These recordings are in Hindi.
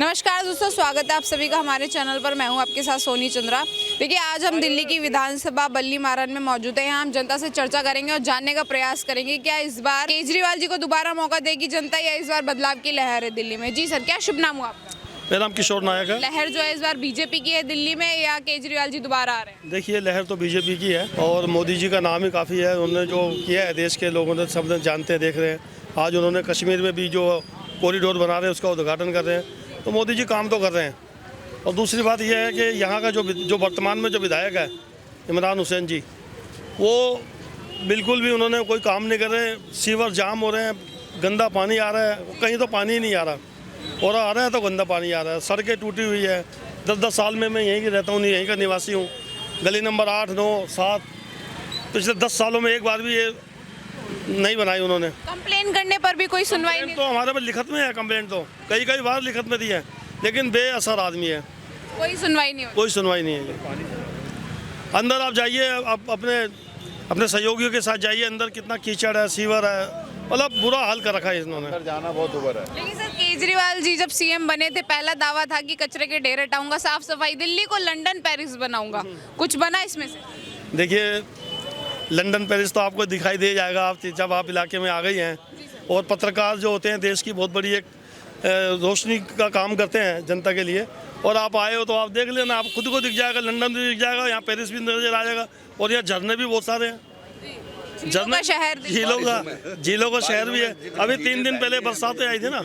नमस्कार दोस्तों, स्वागत है आप सभी का हमारे चैनल पर। मैं हूं आपके साथ सोनी चंद्रा। देखिए, आज हम दिल्ली की विधानसभा बल्ली मारन में मौजूद हैं। यहाँ हम जनता से चर्चा करेंगे और जानने का प्रयास करेंगे क्या इस बार केजरीवाल जी को दोबारा मौका देगी जनता या इस बार बदलाव की लहर है दिल्ली में। जी सर, क्या शुभ नाम हुआ आपका? मेरा नाम किशोर नायक है। लहर जो है इस बार बीजेपी की है दिल्ली में या केजरीवाल जी दोबारा आ रहे हैं? देखिए, लहर तो बीजेपी की है और मोदी जी का नाम ही काफ़ी है। उन्होंने जो किया है देश के लोगों ने सब जानते हैं, देख रहे हैं। आज उन्होंने कश्मीर में भी जो कॉरिडोर बना रहे हैं उसका उद्घाटन कर रहे हैं, तो मोदी जी काम तो कर रहे हैं। और दूसरी बात यह है कि यहाँ का जो वर्तमान में जो विधायक है इमरान हुसैन जी, वो बिल्कुल भी उन्होंने कोई काम नहीं कर रहे। सीवर जाम हो रहे हैं, गंदा पानी आ रहा है, कहीं तो पानी ही नहीं आ रहा, और आ रहा है तो गंदा पानी आ रहा है। सड़कें टूटी हुई है। 10-10 साल में मैं यहीं की रहता हूँ, यहीं का निवासी हूँ। गली नंबर 8, 9, 7 पिछले 10 सालों में एक बार भी ये नहीं बनाई उन्होंने। कंप्लेन करने पर भी कोई सुनवाई नहीं? तो हमारे पर लिखत में है कंप्लेंट, तो कई बार लिखत में दी है, लेकिन बेअसर आदमी है, कोई सुनवाई नहीं होती। कोई सुनवाई नहीं है। अंदर आप जाइए, आप अपने सहयोगियों के साथ जाइए, अंदर कितना कीचड़ है, सीवर है, मतलब बुरा हाल कर रखा है इन्होंने। अंदर जाना बहुत ऊपर है। लेकिन सर, केजरीवाल जी जब सीएम बने थे पहला दावा था कि कचरे के ढेर हटाऊंगा, साफ सफाई, दिल्ली को लंदन पेरिस बनाऊंगा। कुछ बना इसमें से? देखिए, लंदन पेरिस तो आपको दिखाई दे जाएगा आप जब आप इलाके में आ गई हैं। और पत्रकार जो होते हैं देश की बहुत बड़ी एक रोशनी का काम करते हैं जनता के लिए। और आप आए हो तो आप देख लेना, आप खुद को दिख जाएगा, लंदन भी दिख जाएगा, यहाँ पेरिस भी नजर आ जाएगा। और यहाँ झरने भी बहुत सारे हैं, झरना शहर, झीलों का शहर भी है। अभी 3 दिन पहले बरसातें आई थी ना,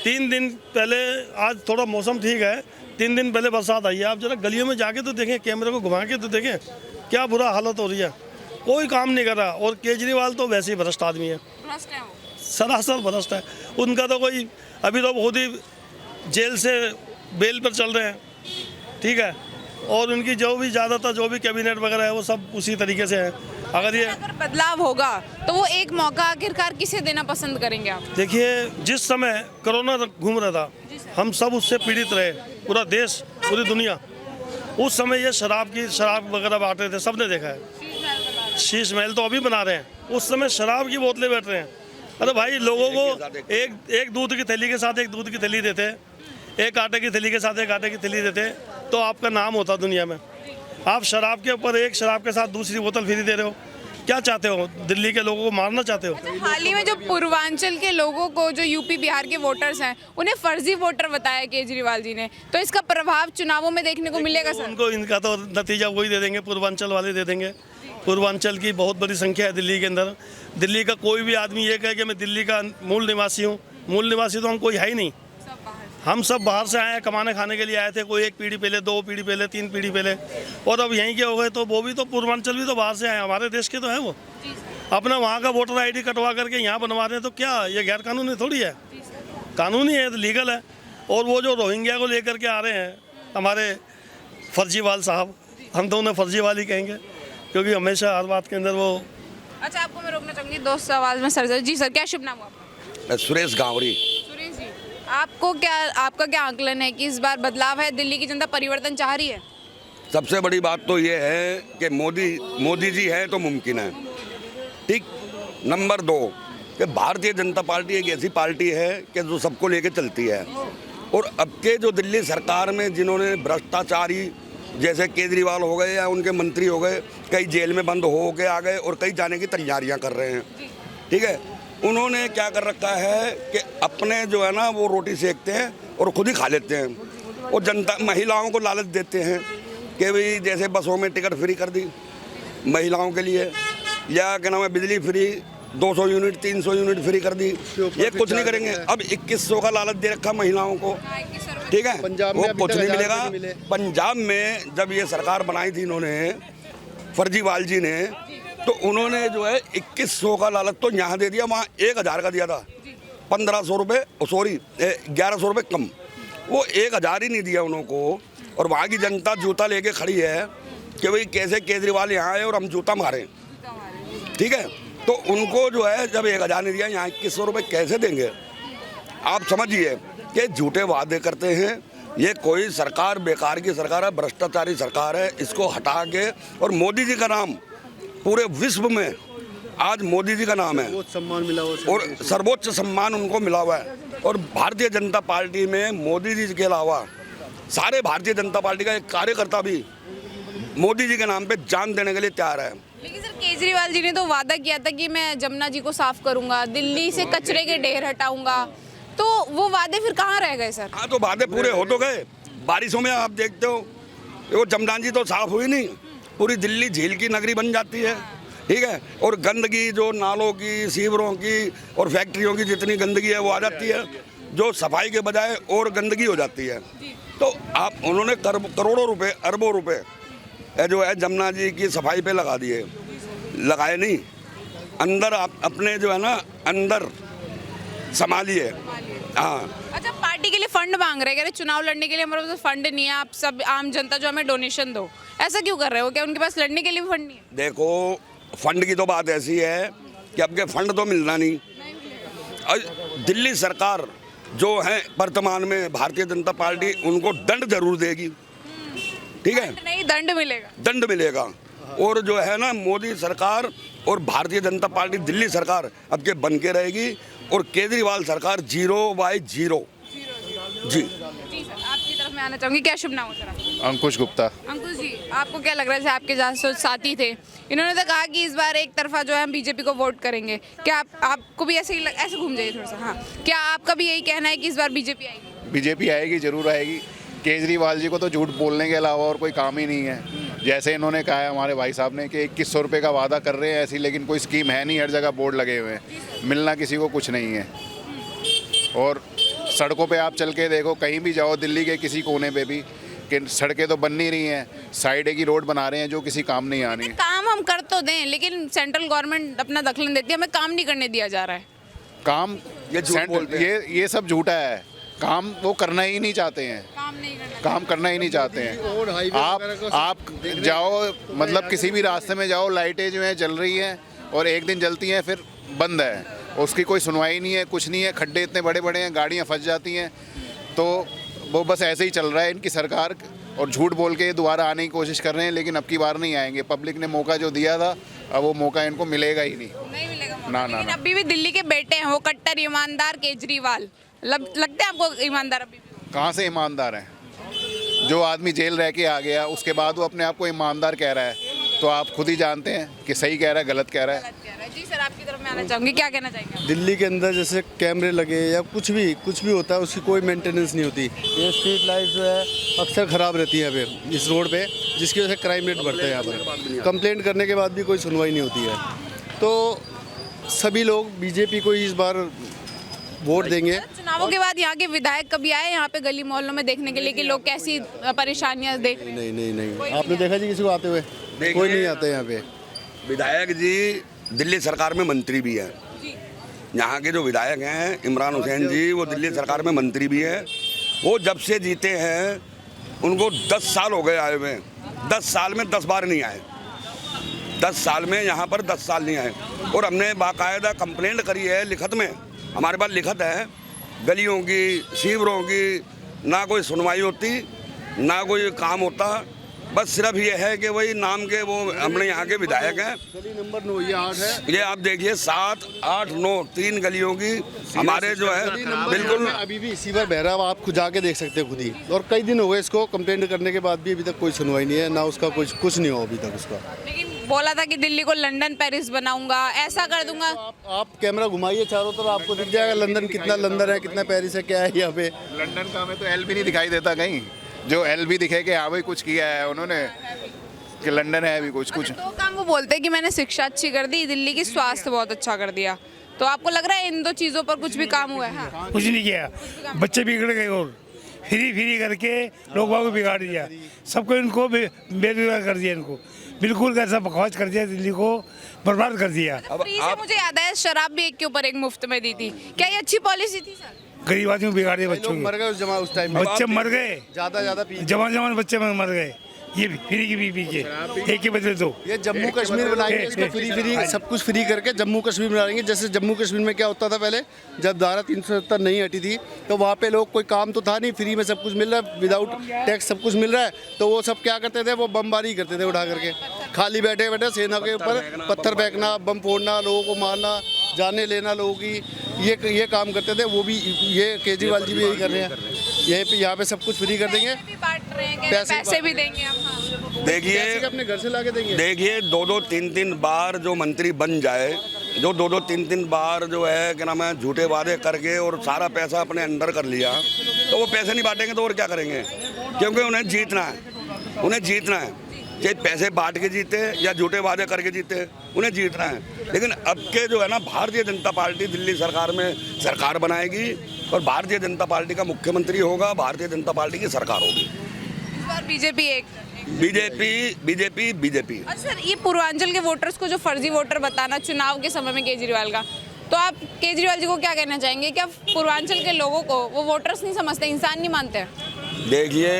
3 दिन पहले, आज थोड़ा मौसम ठीक है, 3 दिन पहले बरसात आई है। आप जरा गलियों में जाके तो देखें, कैमरे को घुमा के तो देखें, क्या बुरा हालत हो रही है। कोई काम नहीं कर रहा। और केजरीवाल तो वैसे ही भ्रष्ट आदमी है, सरासर भ्रष्ट है। उनका तो कोई, अभी तो खुद ही जेल से बेल पर चल रहे हैं, ठीक है। और उनकी जो भी ज़्यादातर जो भी कैबिनेट वगैरह है वो सब उसी तरीके से है। अगर बदलाव होगा तो वो एक मौका आखिरकार किसे देना पसंद करेंगे आप? देखिए, जिस समय कोरोना घूम रहा था, हम सब उससे पीड़ित रहे, पूरा देश, पूरी दुनिया। उस समय ये शराब वगैरह बांट रहे थे, सबने देखा है। शीश महल तो अभी बना रहे हैं, उस समय शराब की बोतलें बैठ रहे हैं। अरे भाई, लोगों को एक दूध की थैली के साथ एक दूध की थैली देते, एक आटे की थैली के साथ एक आटे की थैली देते, तो आपका नाम होता दुनिया में। आप शराब के ऊपर एक शराब के साथ दूसरी बोतल फ्री दे रहे हो। क्या चाहते हो? दिल्ली के लोगों को मारना चाहते हो? हाल ही में जो पूर्वांचल के लोगों को, जो यूपी बिहार के वोटर्स हैं, उन्हें फर्जी वोटर बताया केजरीवाल जी ने, तो इसका प्रभाव चुनावों में देखने को मिलेगा सर? उनको इनका तो नतीजा वही दे देंगे, पूर्वांचल वाले दे देंगे। पूर्वांचल की बहुत बड़ी संख्या है दिल्ली के अंदर। दिल्ली का कोई भी आदमी ये कहे कि मैं दिल्ली का मूल निवासी हूँ, मूल निवासी तो हम कोई है ही नहीं। हम सब बाहर से आए हैं, कमाने खाने के लिए आए थे। कोई 1 पीढ़ी पहले, 2 पीढ़ी पहले, 3 पीढ़ी पहले, और अब यहीं के हो गए। तो वो भी तो पूर्वांचल भी तो बाहर से आए, हमारे देश के तो हैं वो। अपना वहाँ का वोटर ID कटवा करके यहाँ बनवा रहे हैं, तो क्या ये गैर कानूनी थोड़ी है? कानूनी है, तो लीगल है। और वो जो रोहिंग्या को लेकर के आ रहे हैं हमारे फर्जीवाल साहब, हम तो उन्हें फर्जीवाल ही कहेंगे, क्योंकि हमेशा हर बात के अंदर वो। अच्छा, आपको मैं रोकना चाहूंगी दोस्त आवाज में। सर जी सर, क्या शुभ नाम हुआ? सुरेश गांवरी। सुरेश जी, आपका क्या आकलन है कि इस बार बदलाव है, दिल्ली की जनता परिवर्तन चाह रही है? सबसे बड़ी बात तो ये है कि मोदी जी है तो मुमकिन है, ठीक। नंबर 2 कि भारतीय जनता पार्टी एक ऐसी पार्टी है कि जो सबको लेके चलती है। और अब के जो दिल्ली सरकार में जिन्होंने भ्रष्टाचारी, जैसे केजरीवाल हो गए या उनके मंत्री हो गए, कई जेल में बंद हो के आ गए और कई जाने की तैयारियां कर रहे हैं, ठीक है। उन्होंने क्या कर रखा है कि अपने जो है ना वो रोटी सेकते हैं और खुद ही खा लेते हैं। और जनता, महिलाओं को लालच देते हैं कि भाई जैसे बसों में टिकट फ्री कर दी महिलाओं के लिए, या क्या नाम है, बिजली फ्री 200 यूनिट 300 यूनिट फ्री कर दी। ये कुछ नहीं करेंगे। अब 2100 का लालच दे रखा महिलाओं को, ठीक है। वो कुछ नहीं मिलेगा। पंजाब में जब ये सरकार बनाई थी इन्होंने, फर्जीवाल जी ने, तो उन्होंने जो है 2100 का लालच तो यहाँ दे दिया, वहाँ 1000 का दिया था। 1500 रुपये, सॉरी 1100 रुपये कम, वो 1000 ही नहीं दिया उनको। और वहाँ की जनता जूता लेके खड़ी है कि भाई कैसे केजरीवाल यहाँ आए और हम जूता मारें, ठीक है। तो उनको जो है जब 1000 नहीं दिया, यहाँ 2100 रुपये कैसे देंगे? आप समझिए कि झूठे वादे करते हैं। ये कोई सरकार बेकार की सरकार है, भ्रष्टाचारी सरकार है। इसको हटा के, और मोदी जी का नाम पूरे विश्व में आज मोदी जी का नाम है, सम्मान मिला हुआ और सर्वोच्च सम्मान उनको मिला हुआ है। और भारतीय जनता पार्टी में मोदी जी के अलावा सारे भारतीय जनता पार्टी का एक कार्यकर्ता भी मोदी जी के नाम पे जान देने के लिए तैयार है। लेकिन सर केजरीवाल जी ने तो वादा किया था कि मैं जमुना जी को साफ करूंगा, दिल्ली से कचरे के ढेर हटाऊंगा, तो वो वादे फिर कहाँ रह गए सर? हाँ, तो वादे पूरे हो तो गए। बारिशों में आप देखते हो वो जमुना जी तो साफ हुई नहीं, पूरी दिल्ली झील की नगरी बन जाती है, ठीक है। और गंदगी जो नालों की, सीवरों की और फैक्ट्रियों की जितनी गंदगी है वो आ जाती है, जो सफाई के बजाय और गंदगी हो जाती है। तो आप उन्होंने करोड़ों रुपए, अरबों रुपए जो है जमुना जी की सफाई पे लगा दिए, लगाए नहीं, अंदर आप अपने जो है ना अंदर संभालिए। हाँ, अच्छा, पार्टी के लिए फंड मांग रहे हैं, कह रहे चुनाव लड़ने के लिए हमारे पास फंड नहीं है, आप सब आम जनता जो हमें डोनेशन दो, ऐसा क्यों कर रहे हो? क्या उनके पास लड़ने के लिए भी फंड नहीं है? देखो फंड की तो बात ऐसी है कि आपके फंड तो मिलना नहीं। और दिल्ली सरकार जो है वर्तमान में भारतीय जनता पार्टी उनको दंड जरूर देगी, ठीक है, नहीं दंड मिलेगा, दंड मिलेगा। और जो है ना मोदी सरकार और भारतीय जनता पार्टी दिल्ली सरकार अब के बन के रहेगी और केजरीवाल सरकार 0/0। जी जी सर, आपकी तरफ मैं आना चाहूंगी, क्या शुभ नाम हो सर आपका? अंकुश गुप्ता। अंकुश जी, आपको क्या लग रहा है, जैसे आपके जहाँ साथी थे, इन्होंने तो कहा कि इस बार एक तरफा जो है हम बीजेपी को वोट करेंगे, क्या आपको भी ऐसे ही ऐसे घूम जाइए थोड़ा सा, हाँ, क्या आपका भी यही कहना है कि इस बार बीजेपी आएगी? बीजेपी आएगी, जरूर आएगी। केजरीवाल जी को तो झूठ बोलने के अलावा और कोई काम ही नहीं है। जैसे इन्होंने कहा है हमारे भाई साहब ने कि 2100 रुपये का वादा कर रहे हैं ऐसी, लेकिन कोई स्कीम है नहीं, हर जगह बोर्ड लगे हुए हैं, मिलना किसी को कुछ नहीं है। और सड़कों पे आप चल के देखो, कहीं भी जाओ दिल्ली के किसी कोने पे भी, कि सड़कें तो बन नहीं रही हैं, साइड की रोड बना रहे हैं जो किसी काम नहीं आनी है। काम हम कर तो दें, लेकिन सेंट्रल गवर्नमेंट अपना दखल देती है, हमें काम नहीं करने दिया जा रहा है। काम ये झूठ बोलते हैं। ये सब झूठा है। काम वो करना ही नहीं चाहते हैं, काम करना ही नहीं चाहते हैं। आप जाओ, मतलब किसी भी रास्ते में जाओ, लाइटें जो हैं जल रही हैं और एक दिन जलती हैं फिर बंद है, उसकी कोई सुनवाई नहीं है, कुछ नहीं है। खड्डे इतने बड़े बड़े हैं, गाड़ियाँ फंस जाती हैं। तो वो बस ऐसे ही चल रहा है इनकी सरकार, और झूठ बोल के दोबारा आने की कोशिश कर रहे हैं, लेकिन अब की बार नहीं आएंगे। पब्लिक ने मौका जो दिया था, अब वो मौका इनको मिलेगा ही नहीं मिलेगा मौका। ना, लेकिन ना। अभी भी दिल्ली के बेटे हैं वो कट्टर ईमानदार केजरीवाल, लगते हैं आपको ईमानदार? अभी भी कहाँ से ईमानदार हैं? जो आदमी जेल रह के आ गया उसके बाद वो अपने आप को ईमानदार कह रहा है, तो आप खुद ही जानते हैं कि सही कह रहा है गलत कह रहा है। जी सर, आपकी तरफ मैं आना चाहूँगी, क्या कहना चाहेंगे? दिल्ली के अंदर जैसे कैमरे लगे या कुछ भी होता है, उसकी कोई मेंटेनेंस नहीं होती। ये स्ट्रीट लाइट जो है अक्सर ख़राब रहती है यहाँ पे, इस रोड पे, जिसकी वजह से क्राइम रेट बढ़ता है यहाँ पर। कंप्लेंट करने के बाद भी कोई सुनवाई नहीं होती है। तो सभी लोग बीजेपी को इस बार वोट देंगे। चुनावों के बाद यहाँ के विधायक कभी आए यहाँ पे गली मोहल्लों में देखने के लिए कि लोग कैसी परेशानियाँ देख रहे हैं? नहीं, आपने देखा जी किसी को आते हुए? कोई नहीं आता यहाँ पे। विधायक जी दिल्ली सरकार में मंत्री भी हैं। यहाँ के जो विधायक हैं इमरान हुसैन जी, वो दिल्ली सरकार में मंत्री भी है। वो जब से जीते हैं उनको 10 साल हो गए आए हुए, 10 साल में 10 बार नहीं आए, 10 साल में यहाँ पर 10 साल नहीं आए। और हमने बाकायदा कंप्लेंट करी है, लिखत में हमारे पास लिखत है, गलियों की, सीवरों की, ना कोई सुनवाई होती, ना कोई काम होता। बस सिर्फ ये है कि वही नाम के वो अपने यहाँ के विधायक हैं। गली नंबर 9 ये 8 है। ये आप देखिए 7, 8, 9 3 गलियों की हमारे जो है बिल्कुल अभी भी सीवर बह रहा है, आप खुद जाके देख सकते हैं खुद ही। और कई दिन हो गए इसको कंप्लेंट करने के बाद भी अभी तक कोई सुनवाई नहीं है, ना उसका कुछ नहीं हो अभी तक उसका। लेकिन बोला था कि दिल्ली को लंदन पेरिस बनाऊंगा, ऐसा कर दूंगा। आप कैमरा घुमाइए चारों तरफ, आपको दिख जाएगा लंदन कितना लंदन है, कितना पेरिस है, क्या है यहाँ पे। लंदन का हमें तो एल भी नहीं दिखाई देता कहीं, जो एल भी दिखे कि हाँ भाई कुछ किया है उन्होंने, कि लंदन है अभी कुछ। तो काम वो बोलते हैं कि मैंने शिक्षा अच्छी कर दी, दिल्ली की स्वास्थ्य बहुत अच्छा कर दिया, तो आपको लग रहा है इन दो चीज़ों पर कुछ भी काम हुआ है? हाँ। कुछ नहीं किया, बच्चे बिगड़ गए और फ्री करके लोग बागों को बिगाड़ दिया, सबको इनको बेरोजगार कर दिया, इनको बिल्कुल कैसा बकवास कर दिया, दिल्ली को बर्बाद कर दिया। फ्री से मुझे याद है शराब भी एक के ऊपर एक मुफ्त में दी थी, क्या ये अच्छी पॉलिसी थी सर? गरीब आदमी बिगाड़ दिया बच्चों लोग मर के, गए उस टाइम, बच्चे मर गए, ज्यादा जवान बच्चे मर गए, ये फ्री की पी के, एक के बदले दो। ये जम्मू कश्मीर बनाएंगे, इसको फ्री सब कुछ फ्री करके जम्मू कश्मीर बनाएंगे। जैसे जम्मू कश्मीर में क्या होता था पहले, जब धारा 370 नहीं हटी थी, तो वहाँ पे लोग कोई काम तो था नहीं, फ्री में सब कुछ मिल रहा है, विदाउट टैक्स सब कुछ मिल रहा है, तो वो सब क्या करते थे, वो बमबारी करते थे उठा करके, खाली बैठे बैठे सेना के ऊपर पत्थर फेंकना, बम फोड़ना, लोगों को मारना, जाने लेना लोगों की। ये काम करते थे, वो भी ये केजरीवाल जी भी यही कर रहे हैं। यहाँ पे सब कुछ फ्री कर देंगे, भी बांट रहे हैं, कह रहे हैं पैसे भी देंगे हम। हाँ। देखिए पैसे अपने घर से ला के देंगे। देखिए 2-2 3-3 बार जो मंत्री बन जाए, जो 2-2 3-3 बार जो है क्या नाम है झूठे वादे करके और सारा पैसा अपने अंदर कर लिया, तो वो पैसे नहीं बांटेंगे तो और क्या करेंगे? क्योंकि उन्हें जीतना है, उन्हें जीतना है, चाहे पैसे बांट के जीते या झूठे वादे करके जीते, उन्हें जीतना है। लेकिन अब के जो है ना भारतीय जनता पार्टी दिल्ली सरकार में सरकार बनाएगी और भारतीय जनता पार्टी का मुख्यमंत्री होगा, भारतीय जनता पार्टी की सरकार होगी। इस बार बीजेपी बीजेपी। अच्छा सर, ये पूर्वांचल के वोटर्स को जो फर्जी वोटर बताना चुनाव के समय में केजरीवाल का, तो आप केजरीवाल जी को क्या कहना चाहेंगे? क्या पूर्वांचल के लोगों को वो वोटर्स नहीं समझते, इंसान नहीं मानते? देखिए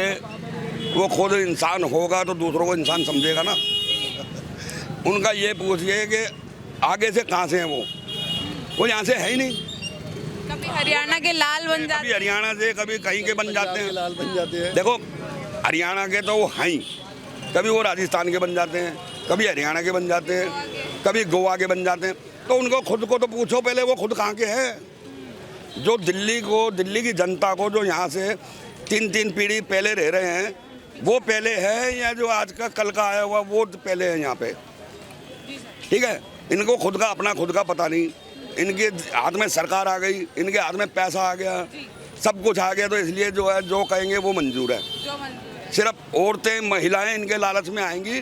वो खुद इंसान होगा तो दूसरों को इंसान समझेगा ना। उनका ये पूछिए कि आगे से कहाँ से हैं वो यहाँ से है ही नहीं। कभी हरियाणा के लाल बन जाते, कभी हरियाणा से, कभी कहीं के बन जाते हैं। लाल बन जाते हैं। देखो हरियाणा के तो वो हैं ही, कभी वो राजस्थान के बन जाते हैं, कभी हरियाणा के बन जाते हैं, कभी गोवा के बन जाते हैं। तो उनको खुद को तो पूछो पहले वो खुद कहाँ के हैं। जो दिल्ली की जनता को जो यहाँ से 3-3 पीढ़ी पहले रह रहे हैं वो पहले है, या जो आज का कल का आया हुआ वो पहले है यहाँ पे? ठीक है, इनको खुद का पता नहीं। इनके हाथ में सरकार आ गई, इनके हाथ में पैसा आ गया, सब कुछ आ गया, तो इसलिए जो है जो कहेंगे वो मंजूर है। सिर्फ औरतें महिलाएं इनके लालच में आएंगी,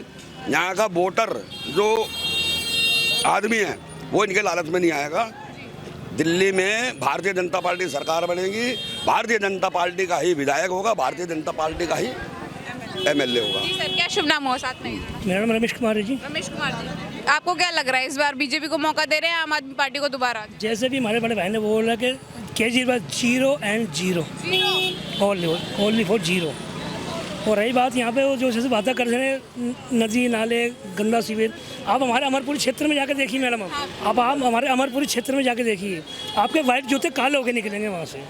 यहाँ का वोटर जो आदमी है वो इनके लालच में नहीं आएगा। दिल्ली में भारतीय जनता पार्टी सरकार बनेगी, भारतीय जनता पार्टी का ही विधायक होगा, भारतीय जनता पार्टी का ही MLA होगा। जी सर, क्या शुभ नाम हो साथ में? मेरा नाम रमेश कुमार है जी। रमेश कुमार जी, आपको क्या लग रहा है इस बार बीजेपी को मौका दे रहे हैं आम आदमी पार्टी को दोबारा? जैसे भी हमारे बड़े भाई ने बोला कि केजरीवाल 0 and 0 ओनली फॉर 0। और रही बात यहाँ पे वो जो जैसे बातें कर रहे हैं नदी नाले गंदा सीवेज, आप हमारे अमरपुरी क्षेत्र में जाके देखिए मैडम, अब आप हमारे अमरपुरी क्षेत्र में जाके देखिए, आपके वाइट जूते काले होके निकलेंगे वहाँ से।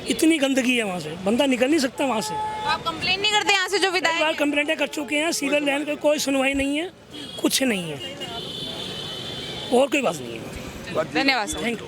इतनी गंदगी है वहाँ से, बंदा निकल नहीं सकता वहाँ से। आप कंप्लेन नहीं करते यहाँ से जो विधायक हैं? कंप्लेंटें कर चुके हैं, सीवर लाइन का कोई सुनवाई नहीं है, कुछ नहीं है, और कोई बात नहीं है। धन्यवाद सर। Thank you.